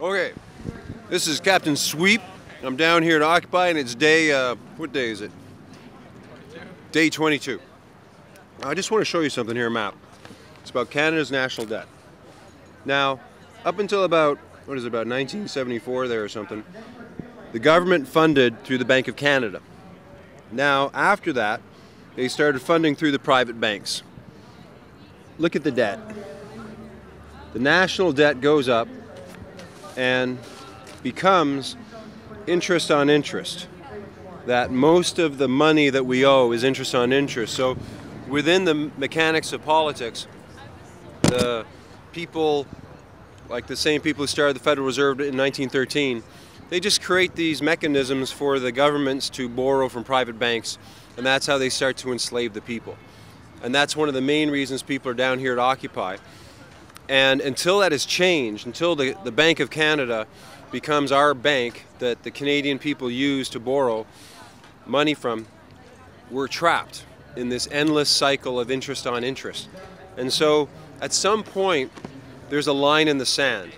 Okay, this is Captain Sweep. I'm down here to Occupy, and it's day, what day is it? Day 22. I just want to show you something here, a map. It's about Canada's national debt. Now, up until about, what is it, about 1974 there or something, the government funded through the Bank of Canada. Now, after that, they started funding through the private banks. Look at the debt. The national debt goes up and becomes interest on interest. That most of the money that we owe is interest on interest. So within the mechanics of politics, the people, like the same people who started the Federal Reserve in 1913, they just create these mechanisms for the governments to borrow from private banks, and that's how they start to enslave the people. And that's one of the main reasons people are down here at Occupy. And until that is changed, until the Bank of Canada becomes our bank that the Canadian people use to borrow money from, we're trapped in this endless cycle of interest on interest. And so at some point, there's a line in the sand.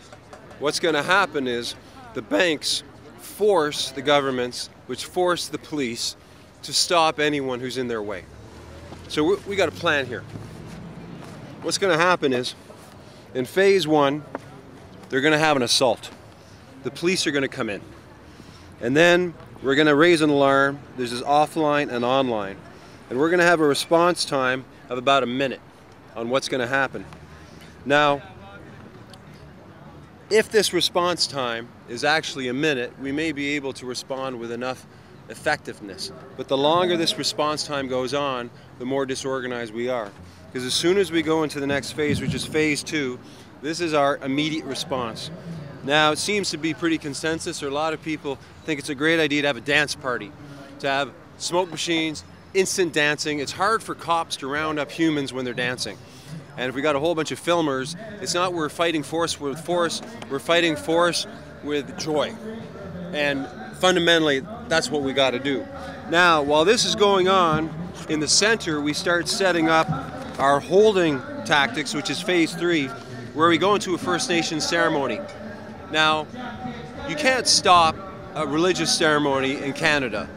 What's going to happen is the banks force the governments, which force the police, to stop anyone who's in their way. So we got a plan here. What's going to happen is, in phase one, they're going to have an assault. The police are going to come in. And then we're going to raise an alarm. There's this offline and online. And we're going to have a response time of about a minute on what's going to happen. Now, if this response time is actually a minute, we may be able to respond with enough effectiveness. But the longer this response time goes on, the more disorganized we are. Because as soon as we go into the next phase, which is phase two, this is our immediate response. Now, it seems to be pretty consensus, or a lot of people think it's a great idea to have a dance party, to have smoke machines, instant dancing. It's hard for cops to round up humans when they're dancing. And if we got a whole bunch of filmers, it's not we're fighting force with force, we're fighting force with joy. And fundamentally, that's what we got to do. Now, while this is going on, in the center, we start setting up our holding tactics, which is phase three, where we go into a First Nations ceremony. Now, you can't stop a religious ceremony in Canada.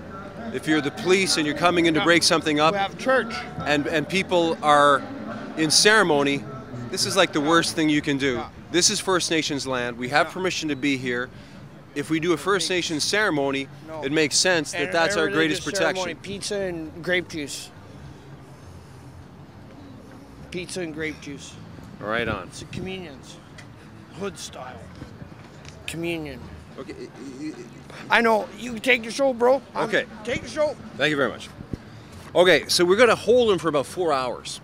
If you're the police and you're coming in to break something up, we have church, and people are in ceremony, this is like the worst thing you can do. This is First Nations land. We have permission to be here. If we do a First Nations ceremony, it makes sense that that's our greatest protection. Pizza and grape juice. Pizza and grape juice. Right on. It's a communions. Hood style. Communion. Okay. I know. You take the show, bro. Okay. Take the show. Thank you very much. Okay, so we're going to hold them for about 4 hours.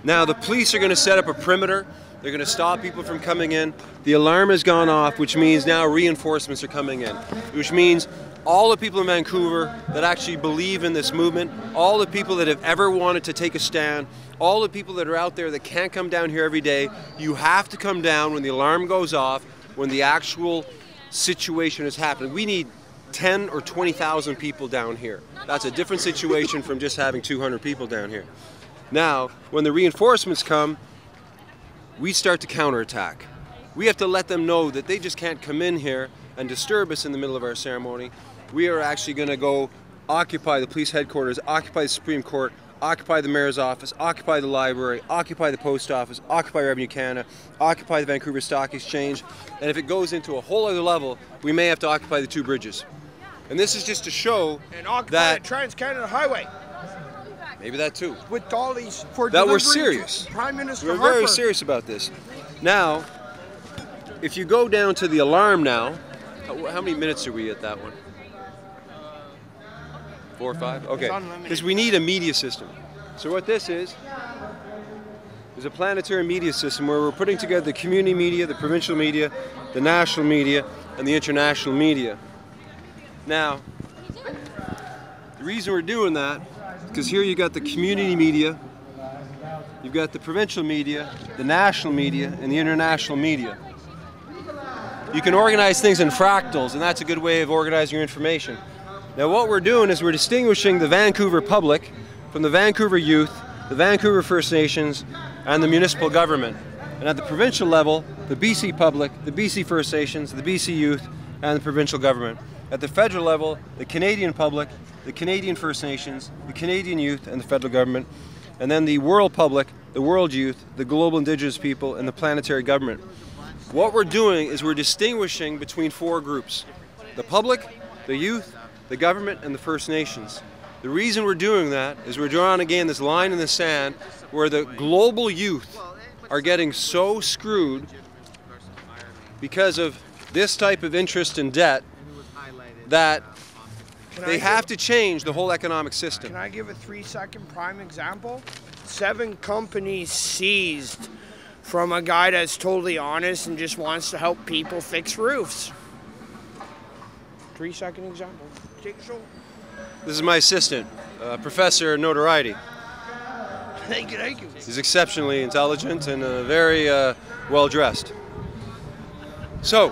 Now, the police are going to set up a perimeter. They're going to stop people from coming in. The alarm has gone off, which means now reinforcements are coming in, which means all the people in Vancouver that actually believe in this movement, all the people that have ever wanted to take a stand, all the people that are out there that can't come down here every day, you have to come down when the alarm goes off, when the actual situation is happening. We need 10 or 20,000 people down here. That's a different situation from just having 200 people down here. Now, when the reinforcements come, we start to counterattack. We have to let them know that they just can't come in here and disturb us in the middle of our ceremony. We are actually going to go occupy the police headquarters, occupy the Supreme Court, occupy the mayor's office, occupy the library, occupy the post office, occupy Revenue Canada, occupy the Vancouver Stock Exchange, and if it goes into a whole other level, we may have to occupy the two bridges. And this is just to show and occupy that the Trans-Canada Highway. Maybe that too. With all these for that we're serious. Prime Minister We're Harper. very serious about this. Now, if you go down to the alarm now, how many minutes are we at that one? 4 or 5? Okay. Because we need a media system. So what this is a planetary media system where we're putting together the community media, the provincial media, the national media, and the international media. Now, the reason we're doing that, because here you got the community media, you've got the provincial media, the national media, and the international media. You can organize things in fractals, and that's a good way of organizing your information. Now what we're doing is we're distinguishing the Vancouver public from the Vancouver youth, the Vancouver First Nations, and the municipal government. And at the provincial level, the BC public, the BC First Nations, the BC youth, and the provincial government. At the federal level, the Canadian public, the Canadian First Nations, the Canadian youth, and the federal government. And then the world public, the world youth, the global indigenous people, and the planetary government. What we're doing is we're distinguishing between four groups: the public, the youth, the government, and the First Nations. The reason we're doing that is we're drawing again this line in the sand where the global youth are getting so screwed because of this type of interest and debt that they have to change the whole economic system. Can I give a 3-second prime example? 7 companies seized from a guy that's totally honest and just wants to help people fix roofs. 3-second example. Take a show. This is my assistant, Professor Notoriety. Thank you, thank you. He's exceptionally intelligent and very well dressed. So,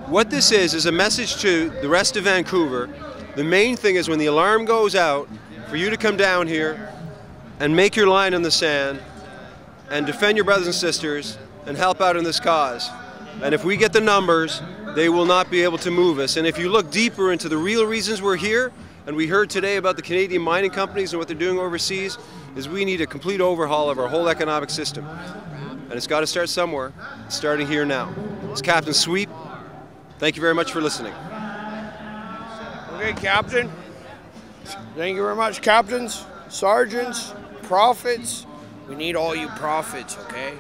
what this is a message to the rest of Vancouver. The main thing is when the alarm goes out, for you to come down here and make your line in the sand and defend your brothers and sisters and help out in this cause. And if we get the numbers, they will not be able to move us. And if you look deeper into the real reasons we're here, and we heard today about the Canadian mining companies and what they're doing overseas, is we need a complete overhaul of our whole economic system. And it's got to start somewhere. It's starting here now. It's Captain Sweep. Thank you very much for listening. Okay, Captain. Thank you very much, captains, sergeants, prophets. We need all you prophets, okay?